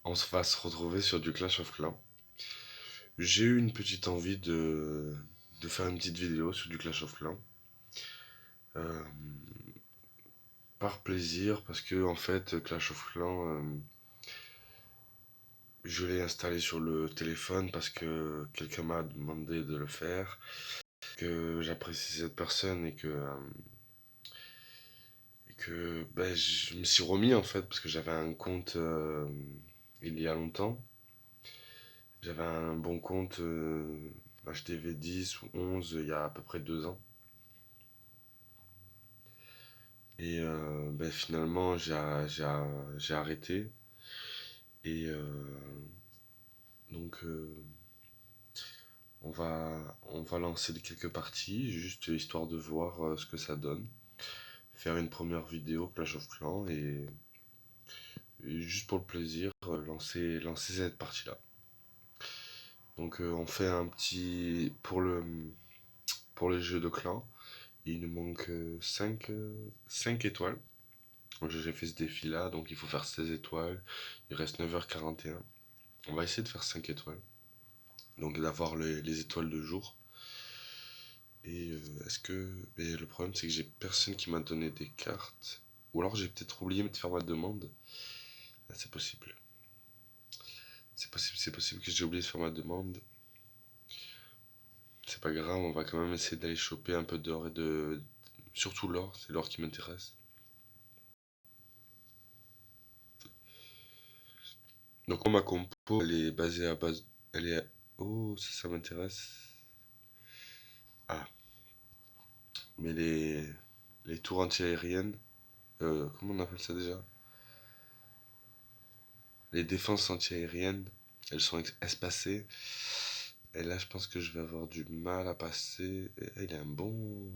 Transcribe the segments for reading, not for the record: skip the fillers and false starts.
On va se retrouver sur du Clash of Clans. J'ai eu une petite envie de faire une petite vidéo sur du Clash of Clans. euh, Par plaisir, parce que en fait, Clash of Clans, je l'ai installé sur le téléphone parce que quelqu'un m'a demandé de le faire, que j'apprécie cette personne et que ben, je me suis remis en fait parce que j'avais un compte il y a longtemps. J'avais un bon compte HTV 10 ou 11 il y a à peu près 2 ans. Et ben, finalement, j'ai arrêté. Et donc, on va lancer quelques parties, juste histoire de voir ce que ça donne. Faire une première vidéo Clash of Clans et juste pour le plaisir, lancer cette partie-là. Donc, on fait un petit. Pour les jeux de clans, il nous manque 5 étoiles. Donc, j'ai fait ce défi-là, donc il faut faire 16 étoiles. Il reste 9h41. On va essayer de faire 5 étoiles. Donc d'avoir les étoiles de jour. Et est-ce que. Mais le problème, c'est que j'ai personne qui m'a donné des cartes. Ou alors j'ai peut-être oublié de faire ma demande. Ah, c'est possible. C'est possible que j'ai oublié de faire ma demande. C'est pas grave, on va quand même essayer d'aller choper un peu d'or et de. Surtout l'or, c'est l'or qui m'intéresse. Donc, ma compo, elle est basée à base. Elle est. Oh, ça m'intéresse. Ah, mais les tours anti-aériennes. Comment on appelle ça déjà? Les défenses anti-aériennes, elles sont espacées. Et là, je pense que je vais avoir du mal à passer. Et il a un bon.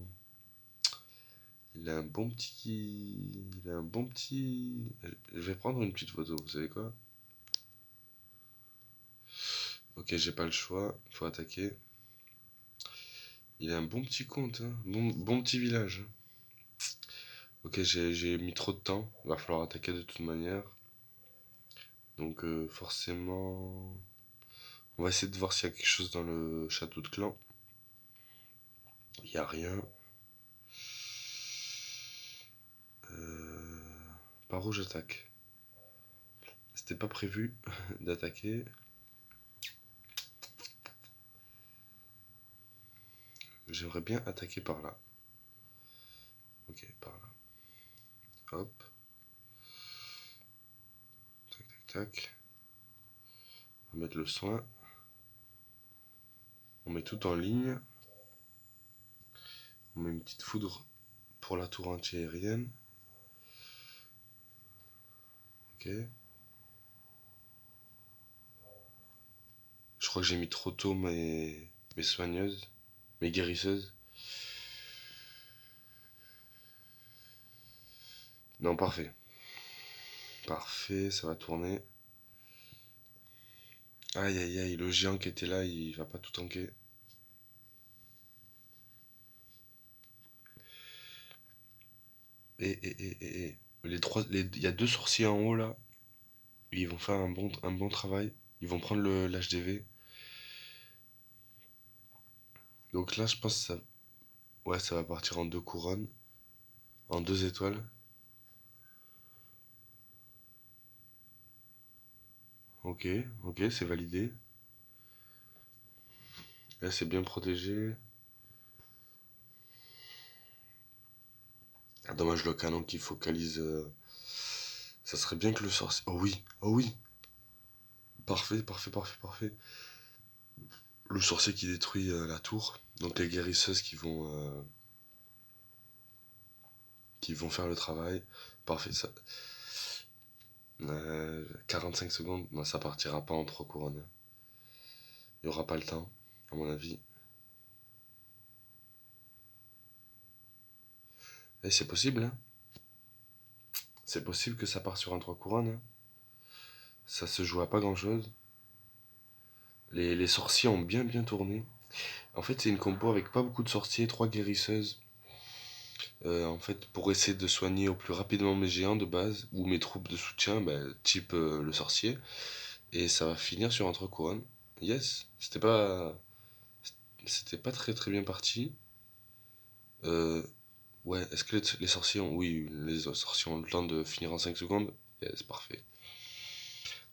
Il a un bon petit. Il a un bon petit. Je vais prendre une petite photo, vous savez quoi? Ok, j'ai pas le choix, il faut attaquer. Il a un bon petit compte, hein. Bon petit village, hein. Ok, j'ai mis trop de temps. Il va falloir attaquer de toute manière. Donc, forcément. On va essayer de voir s'il y a quelque chose dans le château de clan. Il n'y a rien. Euh, Par où j'attaque? C'était pas prévu d'attaquer. J'aimerais bien attaquer par là. Ok, par là. Hop. Tac, tac, tac. On va mettre le soin. On met tout en ligne. On met une petite foudre pour la tour anti-aérienne. Ok. Je crois que j'ai mis trop tôt mes soigneuses, mes guérisseuses. Non, parfait. Parfait, ça va tourner. Aïe aïe aïe, le géant qui était là, il va pas tout tanker. Et. Il y a deux sorciers en haut là. Ils vont faire un bon travail. Ils vont prendre l'HDV. Donc là, je pense que ça. Ouais, ça va partir en deux couronnes. En deux étoiles. Ok, ok, c'est validé. Là, c'est bien protégé. Ah, dommage, le canon qui focalise. Ça serait bien que le sorcier. Oh oui, oh oui. Parfait, parfait, parfait, parfait. Le sorcier qui détruit la tour. Donc les guérisseuses qui vont faire le travail. Parfait, ça. 45 secondes, non, ça partira pas en trois couronnes. Il y aura pas le temps, à mon avis. Et c'est possible, hein. C'est possible que ça parte sur un trois couronnes, hein. Ça se joue à pas grand chose. Les sorciers ont bien tourné. En fait, c'est une compo avec pas beaucoup de sorciers, trois guérisseuses. En fait, pour essayer de soigner au plus rapidement mes géants de base, ou mes troupes de soutien, bah, type le sorcier, et ça va finir sur un 3 couronnes. Yes, c'était pas très très bien parti. Euh, ouais, est-ce que les sorciers ont... Oui, les sorciers ont le temps de finir en 5 secondes. Yes, parfait.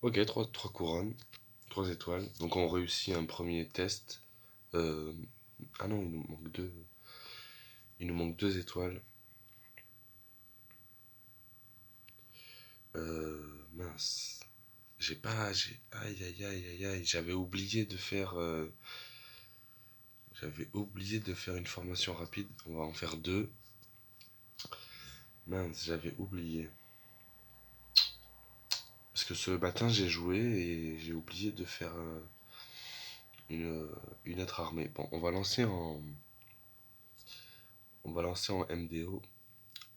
Ok, trois couronnes, 3 étoiles. Donc on réussit un premier test. Euh, Ah non, il nous manque deux. Il nous manque 2 étoiles. Mince. Aïe aïe aïe aïe aïe. J'avais oublié de faire une formation rapide. On va en faire deux. Mince, j'avais oublié. Parce que ce matin j'ai joué et j'ai oublié de faire une, une autre armée. Bon, on va lancer en MDO.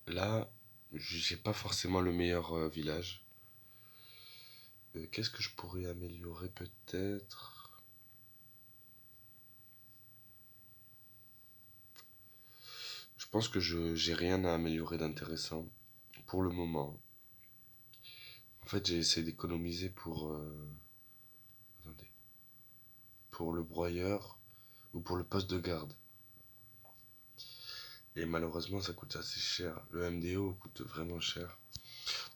Là, j'ai pas forcément le meilleur village. Qu'est-ce que je pourrais améliorer peut-être? Je pense que je j'ai rien à améliorer d'intéressant pour le moment. En fait, j'ai essayé d'économiser attendez, pour le broyeur ou pour le poste de garde. Et malheureusement, ça coûte assez cher. Le MDO coûte vraiment cher.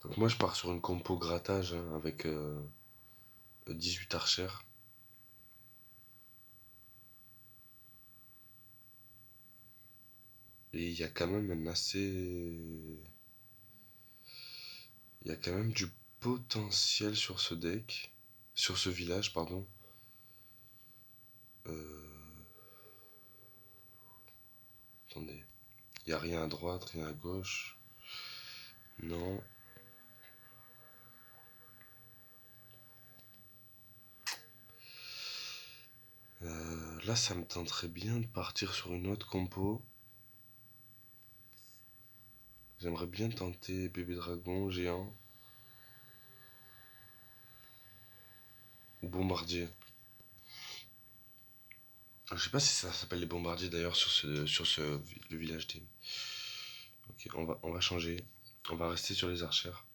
Donc moi, je pars sur une compo grattage hein, avec 18 archères. Et il y a quand même il y a quand même du potentiel sur ce deck. Sur ce village, pardon. Euh, Attendez. Il n'y a rien à droite, rien à gauche. Non. Là, ça me tenterait bien de partir sur une autre compo. J'aimerais bien tenter bébé dragon, géant ou bombardier. Je sais pas si ça s'appelle les bombardiers d'ailleurs le village des. Ok, on va changer. On va rester sur les archères.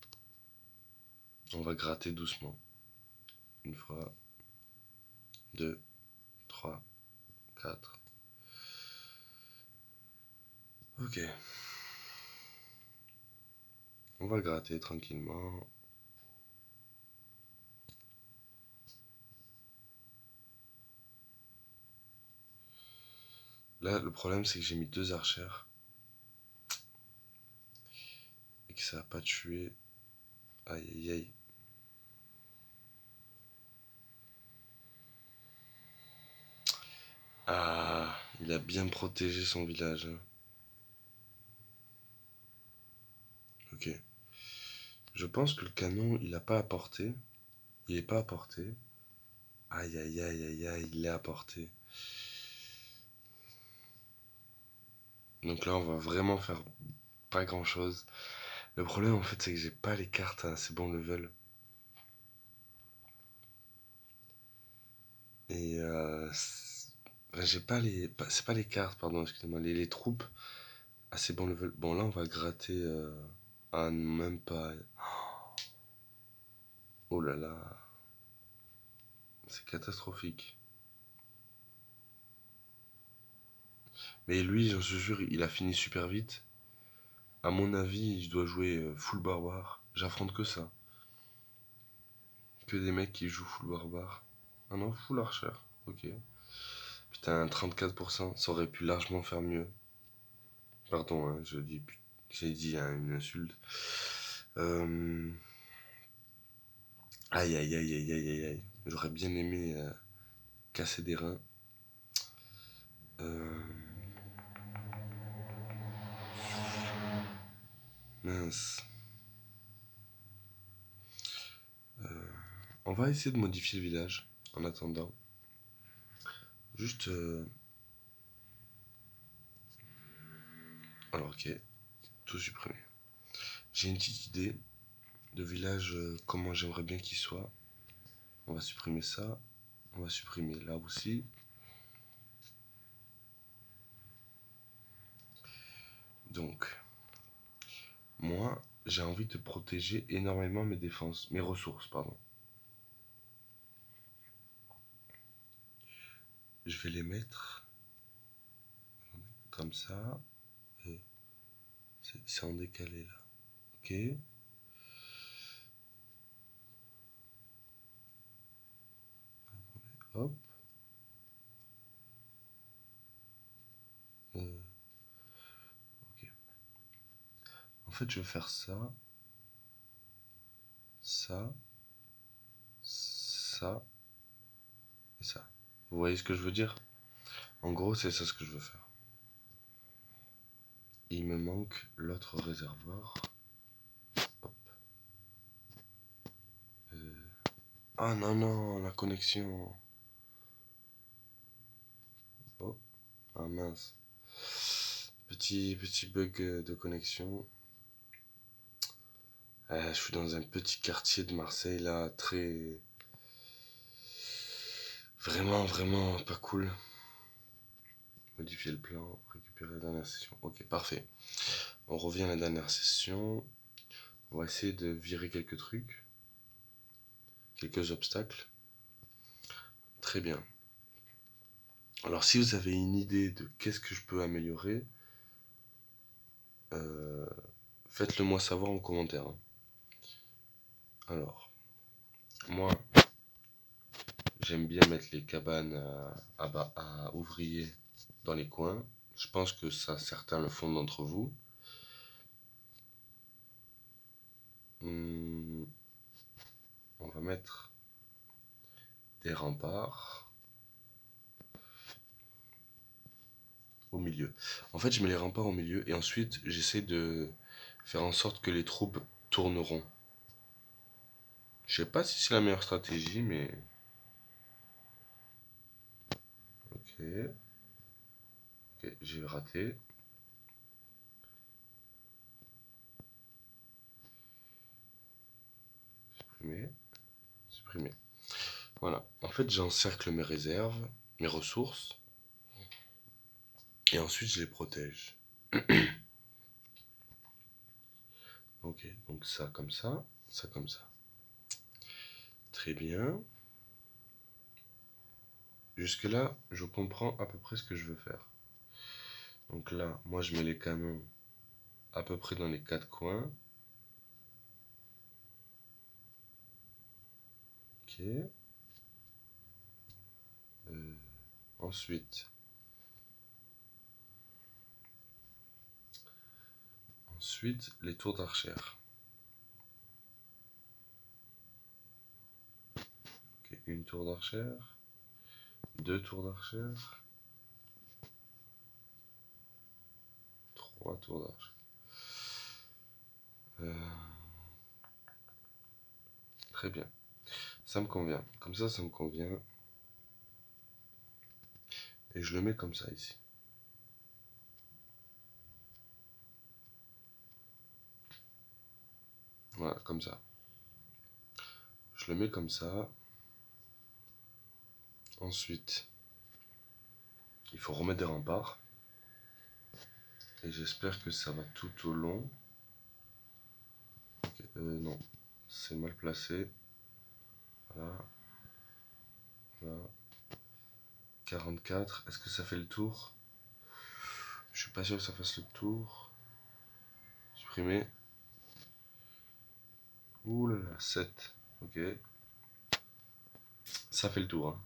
On va gratter doucement. Une fois, deux, trois, quatre. Ok. On va gratter tranquillement. Là, le problème, c'est que j'ai mis deux archères et que ça n'a pas tué. Aïe aïe aïe. Ah, il a bien protégé son village, hein. Ok. Je pense que le canon, il a pas apporté. Il est pas apporté. Aïe aïe aïe aïe aïe, il est apporté. Donc là, on va vraiment faire pas grand chose. Le problème, en fait, c'est que j'ai pas les cartes à assez bon level. Et enfin, j'ai pas les. C'est pas les cartes, pardon, excusez-moi. Les troupes assez bon level. Bon, là, on va gratter. Ah, même pas. Oh là là. C'est catastrophique. Mais lui, j'en suis sûr, il a fini super vite. À mon avis, je dois jouer full barbare. J'affronte que ça. Que des mecs qui jouent full barbare. Ah non, full archer. Ok. Putain, 34%, ça aurait pu largement faire mieux. Pardon, hein, j'ai dit hein, une insulte. Euh, Aïe, aïe, aïe, aïe, aïe, aïe, aïe. J'aurais bien aimé casser des reins. Euh, Mince. On va essayer de modifier le village en attendant. Juste. Alors, ok, tout supprimer. J'ai une petite idée de village, comment j'aimerais bien qu'il soit. On va supprimer ça. On va supprimer là aussi. Donc, moi, j'ai envie de protéger énormément mes défenses, mes ressources, pardon. Je vais les mettre comme ça. Et c'est en décalé là. Ok. Hop. Ok. En fait, je vais faire ça, ça, ça et ça. Vous voyez ce que je veux dire? En gros, c'est ça ce que je veux faire. Il me manque l'autre réservoir. Hop. Ah non, non, la connexion. Oh, ah mince. Petit bug de connexion. Je suis dans un petit quartier de Marseille là, très... Vraiment pas cool. Modifier le plan, récupérer la dernière session. Ok, parfait. On revient à la dernière session. On va essayer de virer quelques trucs. Quelques obstacles. Très bien. Alors si vous avez une idée de qu'est-ce que je peux améliorer, euh, faites-le moi savoir en commentaire, hein. Alors, moi, j'aime bien mettre les cabanes à ouvriers dans les coins. Je pense que ça, certains le font d'entre vous. On va mettre des remparts au milieu. En fait, je mets les remparts au milieu et ensuite, j'essaie de faire en sorte que les troupes tourneront. Je sais pas si c'est la meilleure stratégie, mais... Ok. Ok, j'ai raté. Supprimer. Supprimer. Voilà. En fait, j'encercle mes réserves, mes ressources, et ensuite je les protège. Ok, donc ça comme ça comme ça. Très bien. Jusque-là, je comprends à peu près ce que je veux faire. Donc là, moi je mets les canons à peu près dans les quatre coins. Ok. Ensuite, les tours d'archère. Ok, une tour d'archère, deux tours d'archère, trois tours d'archère. Très bien. Ça me convient. Comme ça me convient. Et je le mets comme ça ici. Voilà, comme ça. Je le mets comme ça. Ensuite, il faut remettre des remparts. Et j'espère que ça va tout au long. Okay, non, c'est mal placé. Voilà. Voilà. 44. Est-ce que ça fait le tour? Je suis pas sûr que ça fasse le tour. Supprimer. Ouh là là, 7. Ok. Ça fait le tour, hein.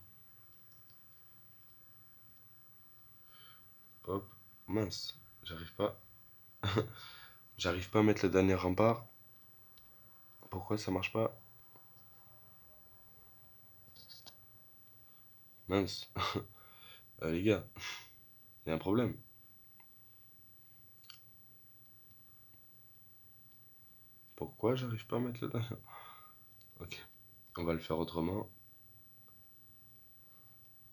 Hop. Mince. J'arrive pas. J'arrive pas à mettre le dernier rempart. Pourquoi ça marche pas? Mince. Les gars, il y a un problème. Pourquoi j'arrive pas à mettre le dernier? Ok. On va le faire autrement.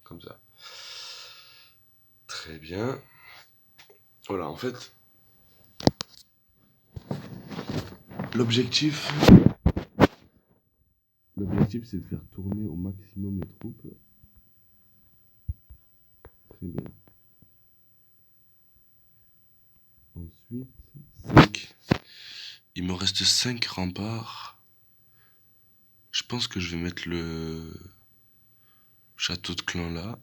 Comme ça. Très bien. Voilà, en fait, l'objectif, c'est de faire tourner au maximum les troupes. Très bien. Ensuite, 5. Il me reste 5 remparts. Je pense que je vais mettre le château de clan là.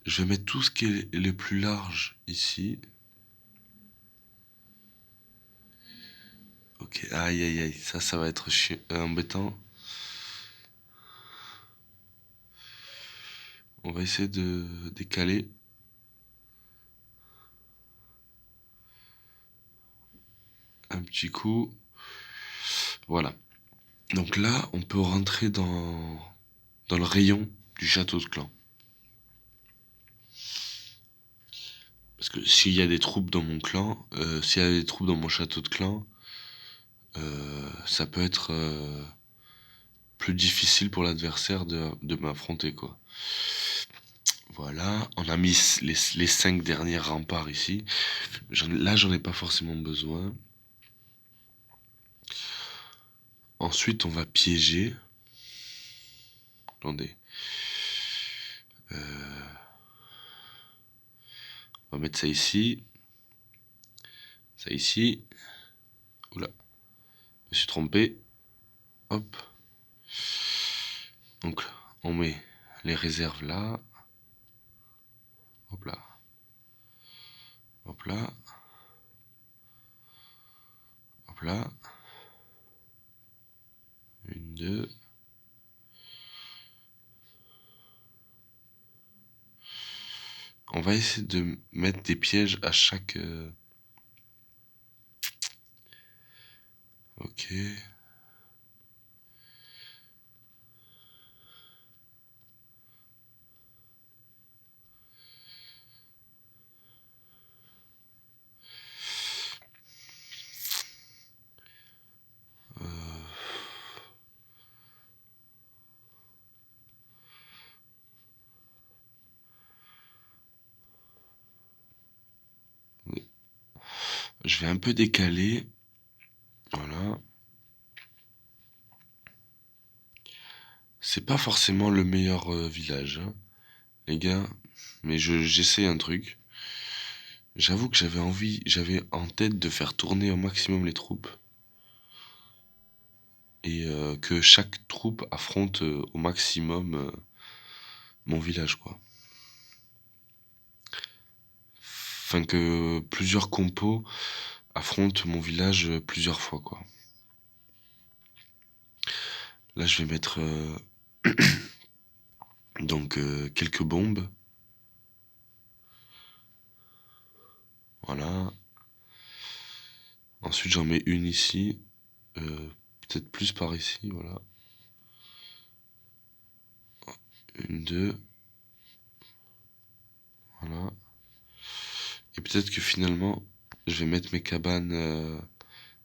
Je vais mettre tout ce qui est le plus large ici. Ok, aïe aïe aïe, ça va être embêtant. On va essayer de décaler. Un petit coup. Voilà. Donc là, on peut rentrer dans le rayon du château de clan. Parce que s'il y a des troupes dans mon clan, s'il y a des troupes dans mon château de clan, ça peut être plus difficile pour l'adversaire de m'affronter, quoi. Voilà, on a mis les 5 derniers remparts ici. Là, j'en ai pas forcément besoin. Ensuite, on va piéger. Attendez. On va mettre ça ici. Ça ici. Oula. Je me suis trompé. Hop. Donc, on met les réserves là. Hop là. Hop là. Hop là. Une, deux. On va essayer de mettre des pièges à chaque... Ok. Je vais un peu décaler. Voilà. C'est pas forcément le meilleur village, hein, les gars. Mais j'essaie un truc. J'avoue que j'avais en tête de faire tourner au maximum les troupes. Et que chaque troupe affronte au maximum mon village, quoi. Enfin, que plusieurs compos affrontent mon village plusieurs fois, quoi. Là, je vais mettre donc quelques bombes. Voilà. Ensuite, j'en mets une ici. Peut-être plus par ici, voilà. Une, deux. Voilà. Et peut-être que finalement, je vais mettre mes cabanes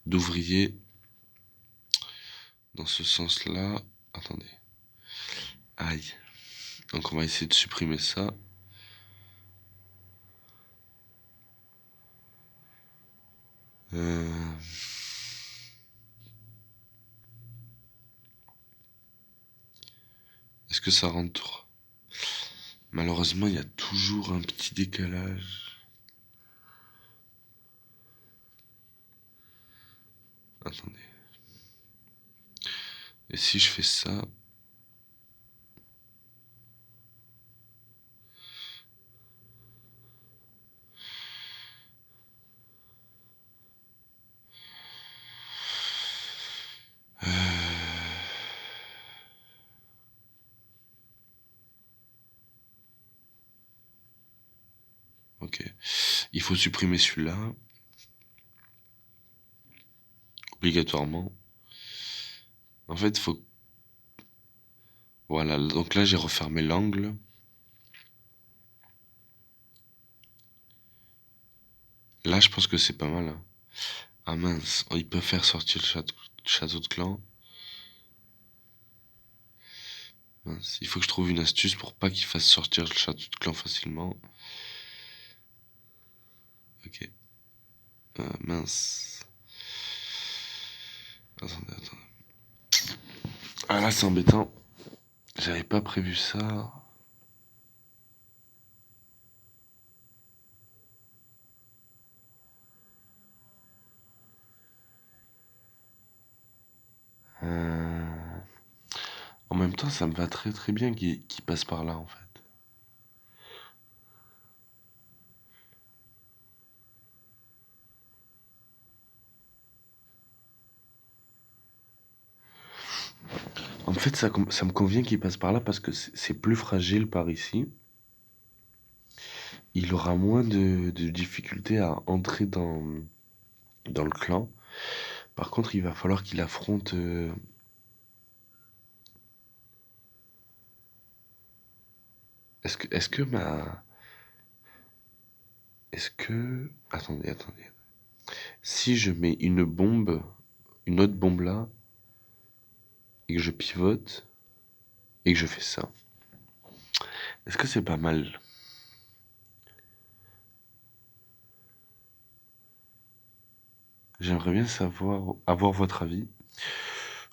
d'ouvriers dans ce sens-là. Attendez. Aïe. Donc on va essayer de supprimer ça. Est-ce que ça rentre? Malheureusement, il y a toujours un petit décalage. Attendez. Et si je fais ça? Ok. Il faut supprimer celui-là. Obligatoirement. En fait, il faut... Voilà, donc là j'ai refermé l'angle. Là je pense que c'est pas mal, hein. Ah mince, il peut faire sortir le château de clan. Mince, il faut que je trouve une astuce pour pas qu'il fasse sortir le château de clan facilement. Ok. Mince. Attendez. Ah là c'est embêtant. J'avais pas prévu ça. même temps, ça me va très très bien qu'il passe par là, en fait. En fait, ça me convient qu'il passe par là parce que c'est plus fragile par ici. Il aura moins de difficultés à entrer dans le clan. Par contre, il va falloir qu'il affronte... Est-ce que ma... Est-ce que... Attendez, attendez. Si je mets une bombe, une autre bombe là, et que je pivote, et que je fais ça, est-ce que c'est pas mal? J'aimerais bien avoir votre avis.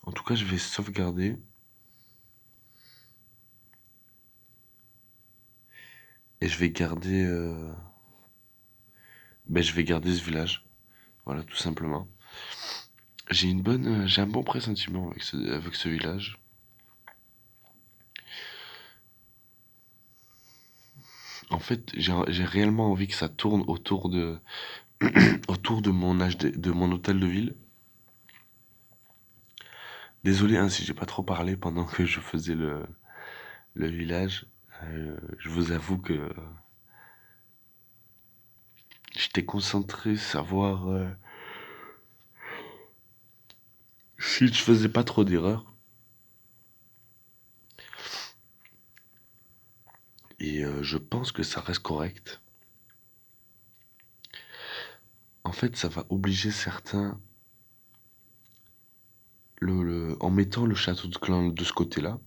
En tout cas, je vais sauvegarder. Et je vais garder... Ben, je vais garder ce village. Voilà, tout simplement. J'ai un bon pressentiment avec ce village. En fait, j'ai réellement envie que ça tourne autour de de mon hôtel de ville. Désolé hein, si j'ai pas trop parlé pendant que je faisais le village. Je vous avoue que j'étais concentré, savoir si je faisais pas trop d'erreurs. Et je pense que ça reste correct. En fait, ça va obliger certains, en mettant le château de clan de ce côté-là.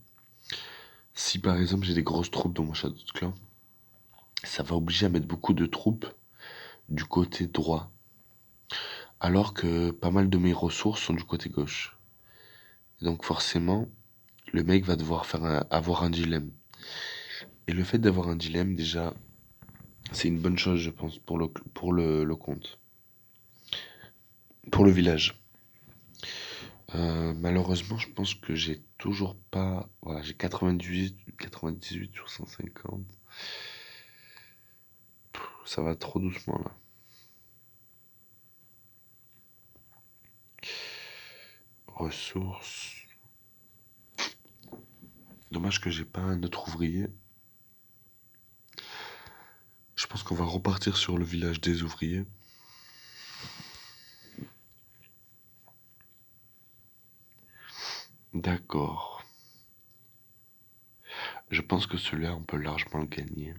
Si par exemple j'ai des grosses troupes dans mon château de clan, ça va obliger à mettre beaucoup de troupes du côté droit. Alors que pas mal de mes ressources sont du côté gauche. Et donc forcément, le mec va devoir avoir un dilemme. Et le fait d'avoir un dilemme, déjà, c'est une bonne chose, je pense, le compte. Pour le village. Malheureusement, je pense que j'ai toujours pas... Voilà, j'ai 98 sur 150. Ça va trop doucement, là. Ressources. Dommage que j'ai pas un autre ouvrier. Je pense qu'on va repartir sur le village des ouvriers. D'accord. Je pense que celui-là, on peut largement le gagner.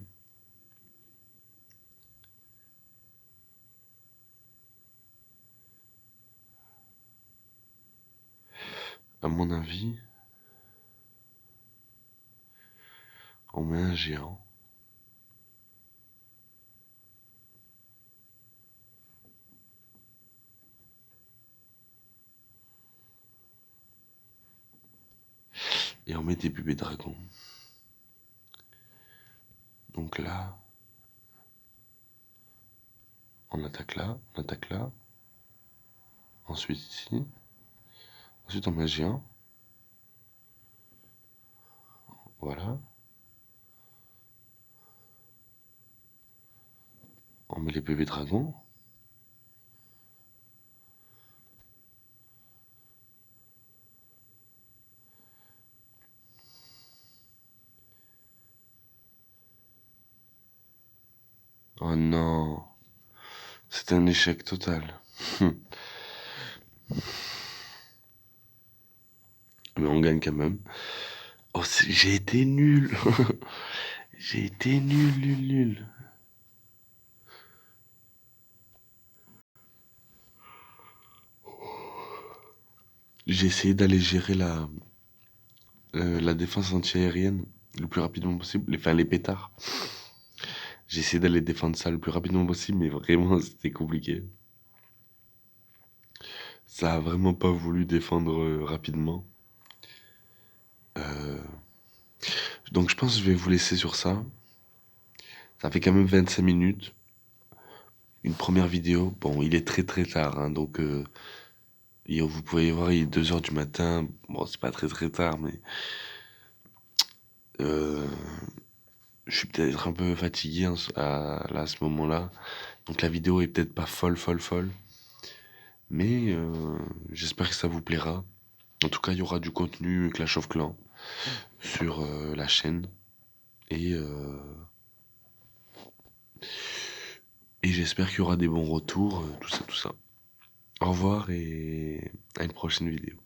À mon avis, on met un géant. Et on met des bébés dragons. Donc là, on attaque là, on attaque là. Ensuite ici. Ensuite on met un géant. Voilà. On met les bébés dragons. Oh non. C'est un échec total. Mais on gagne quand même. Oh, j'ai été nul. J'ai été nul. J'ai essayé d'aller gérer la défense antiaérienne le plus rapidement possible. Enfin, les pétards. J'ai essayé d'aller défendre ça le plus rapidement possible, mais vraiment, c'était compliqué. Ça a vraiment pas voulu défendre rapidement. Euh, Donc je pense que je vais vous laisser sur ça. Ça fait quand même 25 minutes. Une première vidéo. Bon, il est très très tard, hein, donc vous pouvez voir, il est 2 heures du matin. Bon, c'est pas très très tard, mais Euh, je suis peut-être un peu fatigué hein, là, à ce moment-là. Donc la vidéo est peut-être pas folle, folle, folle. Mais j'espère que ça vous plaira. En tout cas, il y aura du contenu Clash of Clans sur la chaîne. Et, euh, et j'espère qu'il y aura des bons retours, tout ça, tout ça. Au revoir et à une prochaine vidéo.